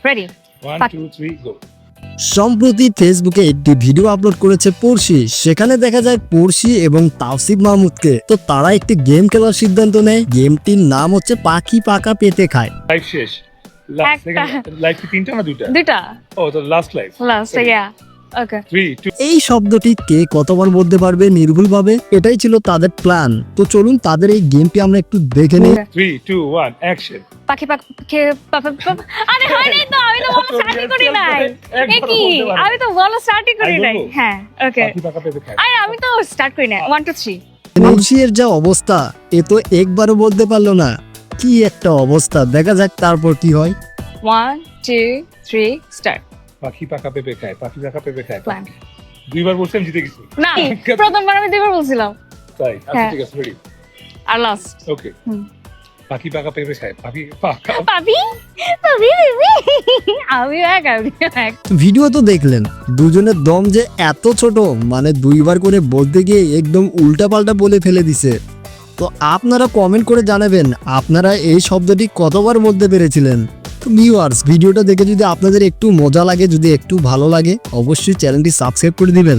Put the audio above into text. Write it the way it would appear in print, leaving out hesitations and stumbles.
Ready 1 2 3 গো। সম্প্রতি ফেসবুকে একটি ভিডিও আপলোড করেছে পড়শি। সেখানে দেখা যায় পড়শি এবং তাওসিফ মাহমুদকে। তো তারা একটি গেম খেলার সিদ্ধান্ত নেয়। গেমটির নাম হচ্ছে পাখি পাকা পেতে খায়। লাইভ শেষ। একটা। লাইভ কি তিনটা না দুইটা? দুইটা ও তো লাস্ট লাইভ। লাস্ট ইয়া ওকে 3 2 এই শব্দটি কে কতবার বলতে পারবে নির্ভুলভাবে, এটাই ছিল তাদের প্ল্যান। তো চলুন তাদের এই গেমটি আমরা একটু দেখে নিই। 3 2 1 অ্যাকশন। পাখি আরে হয় নাই তো, আমি তো বলা স্টার্টই করি নাই। এ কি, আমি তো বলা স্টার্টই করি আমি নাই। বলবো? হ্যাঁ ওকে, পাখি পাকা পেঁপে খায়। আরে আমি তো স্টার্ট করি নাই। 1 2 3 পড়শির যা অবস্থা, এ তো একবারও বলতে পারলো না। কি একটা অবস্থা, দেখা যাক তারপর কি হয়। 1 2 3 স্টার্ট। পাখি পাকা পেঁপে খায়, পাখি পাকা পেঁপে খায়। প্ল্যান দুইবার বলছিলাম, জিতে গেছি। না, প্রথমবার আমি দুইবার বলছিলাম। তাই আচ্ছা হ্যাঁ। ঠিক আছে, রেডি আর লাস্ট ওকে। পাখি পাকা পেঁপে খায়, পাখি পাকা পাপি পাপি আমি এক ভিডিও তো দেখলেন, দুজনের দম যে এত ছোট, মানে দুইবার করে বলতে গিয়ে একদম উল্টাপাল্টা বলে ফেলে দিছে। তো আপনারা কমেন্ট করে জানাবেন আপনারা এই শব্দটি কতবার বলতে পেরেছিলেন। তো ভিউয়ার্স, ভিডিওটা দেখে যদি আপনাদের একটু মজা লাগে, যদি একটু ভালো লাগে, অবশ্যই চ্যানেলটি সাবস্ক্রাইব করে দিবেন।